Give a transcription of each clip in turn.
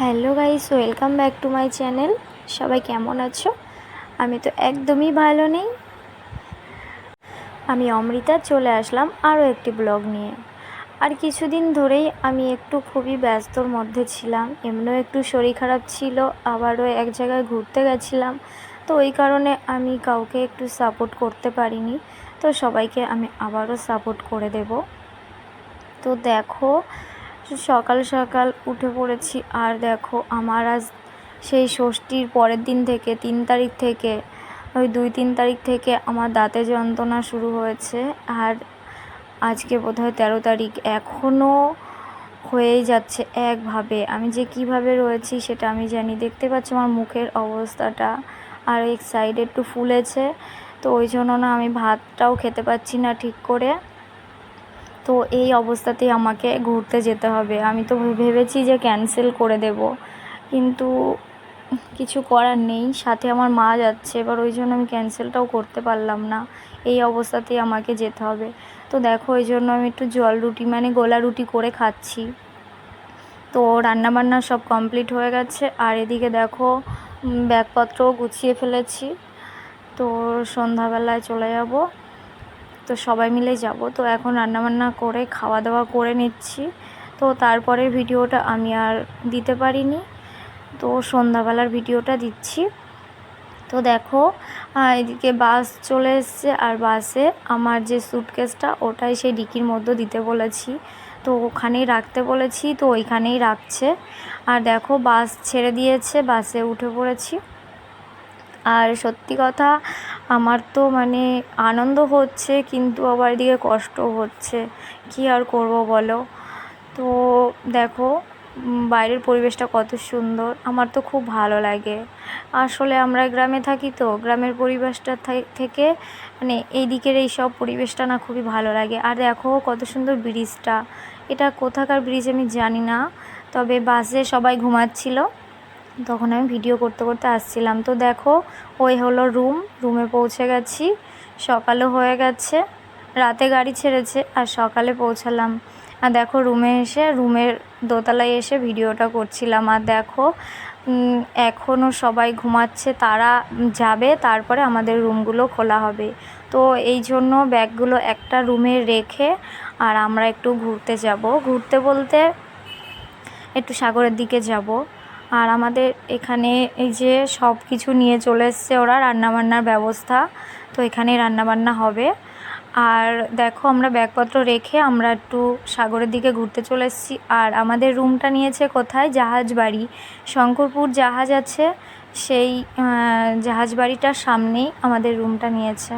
Hello guys, welcome back to my channel. সবাই কেমন আছো? আমি তো একদমই ভালো নেই। আমি অমৃতা চলে আসলাম আরও একটি ব্লগ নিয়ে। আর কিছুদিন ধরেই আমি একটু খুবই ব্যস্তর মধ্যে ছিলাম। এমনিও একটু শরীর খারাপ ছিল, আবারও এক জায়গায় ঘুরতে গেছিলাম। তো ওই কারণে আমি কাউকে একটু সাপোর্ট করতে পারিনি। তো সবাইকে আমি আবারও সাপোর্ট করে দেব। তো দেখো, সকাল সকাল উঠে পড়েছি। আর দেখো, আমার আজ সেই ষষ্ঠীর পরের দিন থেকে 3 তারিখ থেকে ওই 2-3 তারিখ থেকে আমার দাঁতে যন্ত্রণা শুরু হয়েছে। আর আজকে বোধহয় 13 তারিখ, এখনও হয়েই যাচ্ছে একভাবে। আমি যে কিভাবে রয়েছি সেটা আমি জানি। দেখতে পাচ্ছি আমার মুখের অবস্থাটা, আর এক সাইডে একটু ফুলেছে। তো ওই জন্য না আমি ভাতটাও খেতে পাচ্ছি না ঠিক করে। তো এই অবস্থাতেই আমাকে ঘুরতে যেতে হবে। আমি তো ভেবেছি যে ক্যান্সেল করে দেব, কিন্তু কিছু করার নেই। সাথে আমার মা যাচ্ছে, এবার ওই জন্য আমি ক্যান্সেলটাও করতে পারলাম না। এই অবস্থাতেই আমাকে যেতে হবে। তো দেখো, ওই জন্য আমি একটু জল রুটি মানে গোলা রুটি করে খাচ্ছি। তো রান্নাবান্না সব কমপ্লিট হয়ে গেছে। আর এদিকে দেখো, ব্যাগপত্রও গুছিয়ে ফেলেছি। তো সন্ধ্যাবেলায় চলে যাব। তো সবাই মিলে যাব। তো এখন রান্নাবান্না করে খাওয়া দাওয়া করে নিচ্ছি। তো তারপরের ভিডিওটা আমি আর দিতে পারিনি, তো সন্ধ্যাবেলার ভিডিওটা দিচ্ছি। তো দেখো, এদিকে বাস চলে এসছে। আর বাসে আমার যে স্যুটকেসটা, ওটাই সেই ডিকির মধ্যে দিতে বলেছি। তো ওখানেই রাখতে বলেছি, তো ওইখানেই রাখছে। আর দেখো, বাস ছেড়ে দিয়েছে, বাসে উঠে পড়েছি। আর সত্যি কথা, আমার তো মানে আনন্দ হচ্ছে, কিন্তু আবার এদিকে কষ্টও হচ্ছে। কী আর করব বলো। তো দেখো, বাইরের পরিবেশটা কত সুন্দর, আমার তো খুব ভালো লাগে। আসলে আমরা গ্রামে থাকি, তো গ্রামের পরিবেশটা থেকে মানে এই দিকের এই সব পরিবেশটা না খুবই ভালো লাগে। আর দেখো কত সুন্দর ব্রিজটা। এটা কোথাকার ব্রিজ আমি জানি না, তবে বাসে সবাই ঘুমাচ্ছিল, তখন আমি ভিডিও করতে করতে আসছিলাম। তো দেখো, ওই হলো রুমে পৌঁছে গেছি। সকালও হয়ে গেছে, রাতে গাড়ি ছেড়েছে আর সকালে পৌঁছালাম। আর দেখো, রুমের দোতলায় এসে ভিডিওটা করছিলাম। আর দেখো, এখনও সবাই ঘুমাচ্ছে, তারা যাবে, তারপরে আমাদের রুমগুলো খোলা হবে। তো এই জন্য ব্যাগগুলো একটা রুমে রেখে আর আমরা একটু ঘুরতে যাব। ঘুরতে বলতে একটু সাগরের দিকে যাব। আর আমাদের এখানে এই যে সব কিছু নিয়ে চলে এসছে ওরা, রান্নাবান্নার ব্যবস্থা। তো এখানেই রান্নাবান্না হবে। আর দেখো, আমরা ব্যাগপত্র রেখে আমরা একটু সাগরের দিকে ঘুরতে চলে এসেছি। আর আমাদের রুমটা নিয়েছে কোথায়? জাহাজ বাড়ি, শঙ্করপুর জাহাজ আছে, সেই জাহাজ বাড়িটার সামনেই আমাদের রুমটা নিয়েছে।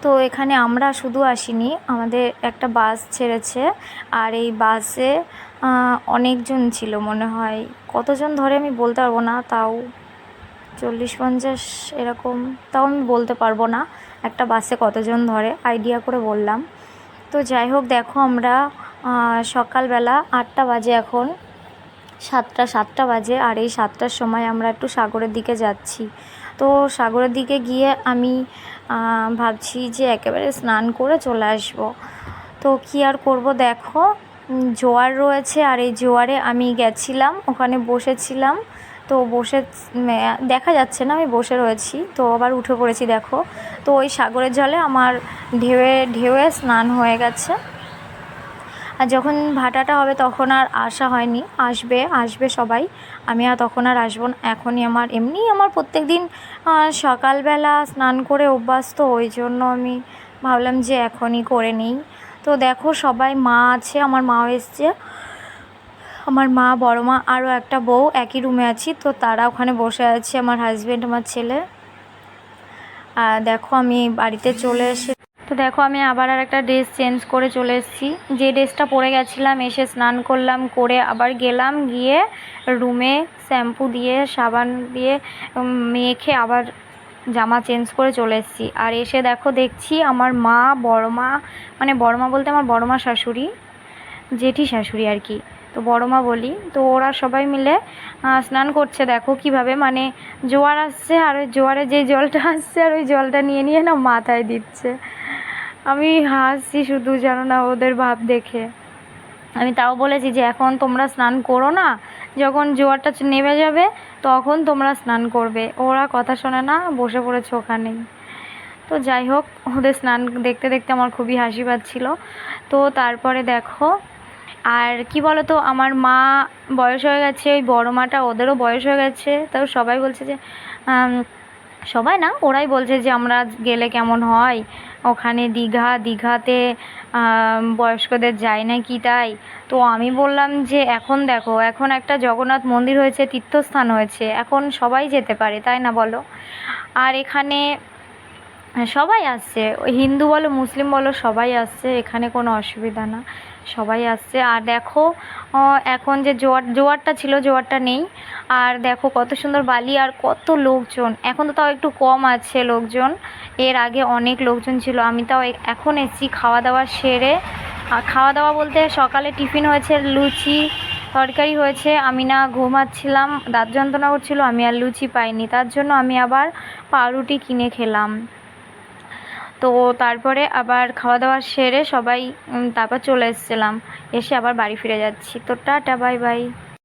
তো এখানে আমরা শুধু আসিনি, আমাদের একটা বাস ছেড়েছে। আর এই বাসে অনেকজন ছিল, মনে হয় কতজন ধরে আমি বলতে পারবো না, তাও 40-50 এরকম, তাও আমি বলতে পারবো না একটা বাসে কতজন ধরে, আইডিয়া করে বললাম। তো যাই হোক, দেখো আমরা সকালবেলা 8টা বাজে, এখন 7টা বাজে। আর এই 7টার সময় আমরা একটু সাগরের দিকে যাচ্ছি। তো সাগরের দিকে গিয়ে আমি ভাবছি যে একেবারে স্নান করে চলে আসব। তো কী আর করব, দেখো জোয়ার রয়েছে। আর এই জোয়ারে আমি গেছিলাম, ওখানে বসেছিলাম। তো বসে দেখা যাচ্ছে না, আমি বসে রয়েছি। তো আবার উঠে পড়েছি দেখো। তো ওই সাগরের জলে আমার ঢেউয়ে ঢেউয়ে স্নান হয়ে গেছে। আর যখন ভাটাটা হবে তখন আর আসা হয়নি, আসবে সবাই, আমি আর তখন আর আসবো না। এখনই আমার প্রত্যেক দিন সকালবেলা স্নান করে অভ্যাস, তো ওই জন্য আমি ভাবলাম যে এখনই করে নিই। তো দেখো, সবাই, মা আছে, আমার মাও এসছে, আমার মা, বড় মা, আরও একটা বউ, একই রুমে আছি। তো তারা ওখানে বসে আছে, আমার হাজব্যান্ড, আমার ছেলে। আর দেখো, আমি বাড়িতে চলে এসে, তো দেখো আমি আবার আর একটা ড্রেস চেঞ্জ করে চলে এসেছি। যে ড্রেসটা পরে গেছিলাম, এসে স্নান করলাম, করে আবার গিয়ে রুমে শ্যাম্পু দিয়ে সাবান দিয়ে মেখে আবার জামা চেঞ্জ করে চলে এসেছি। আর এসে দেখছি আমার মা, বড় মা, মানে বড় মা বলতে আমার বড় মা শাশুড়ি, জেঠি শাশুড়ি আর কি, তো বড় মা বলি। তো ওরা সবাই মিলে স্নান করছে। দেখো কিভাবে, মানে জোয়ার আসছে, আর ওই জোয়ারে যে জলটা আসছে আর ওই জলটা নিয়ে না মাথায় দিচ্ছে। আমি হাসছি শুধু, জানো না, ওদের ভাব দেখে। আমি তাও বলেছি যে এখন তোমরা স্নান করো না, যখন জোয়ারটা নেমে যাবে তখন তোমরা স্নান করবে। ওরা কথা শোনে না, বসে পড়েছে ওখানেই। তো যাই হোক, ওদের স্নান দেখতে দেখতে আমার খুবই হাসি পাচ্ছিল। তো তারপরে দেখো, আর কি বলো তো, আমার মা বয়স হয়ে গেছে, ওই বড় মাটা ওদেরও বয়স হয়ে গেছে। তো সবাই বলছে যে সবাই না, ওরাই বলছে যে আমরা গেলে কেমন হয় ওখানে দীঘাতে বয়স্কদের যায় না কি তাই। তো আমি বললাম যে এখন দেখো, এখন একটা জগন্নাথ মন্দির হয়েছে, তীর্থস্থান হয়েছে, এখন সবাই যেতে পারে, তাই না বলো? আর এখানে সবাই আসছে, ওই হিন্দু বলো মুসলিম বলো সবাই আসছে, এখানে কোনো অসুবিধা না, সবাই আসছে। আর দেখো এখন যে জোয়ারটা ছিল, জোয়ারটা নেই। আর দেখো কত সুন্দর বালি আর কত লোকজন, এখন তো তাও একটু কম আছে লোকজন, এর আগে অনেক লোকজন ছিল। আমি তাও এখন এসেছি খাওয়া দাওয়া সেরে। খাওয়া দাওয়া বলতে সকালে টিফিন হয়েছে, লুচি তরকারি হয়েছে। আমি না ঘুমাচ্ছিলাম, দাঁত যন্ত্রণা করছিল, আমি আর লুচি পাইনি, তার জন্য আমি আবার পাউরুটি কিনে খেলাম। তো তারপরে আবার খাওয়া দাওয়া সেরে সবাই তারপর চলে এসেছিলাম, এসে আবার বাড়ি ফিরে যাচ্ছি। তো টাটা, বাই বাই।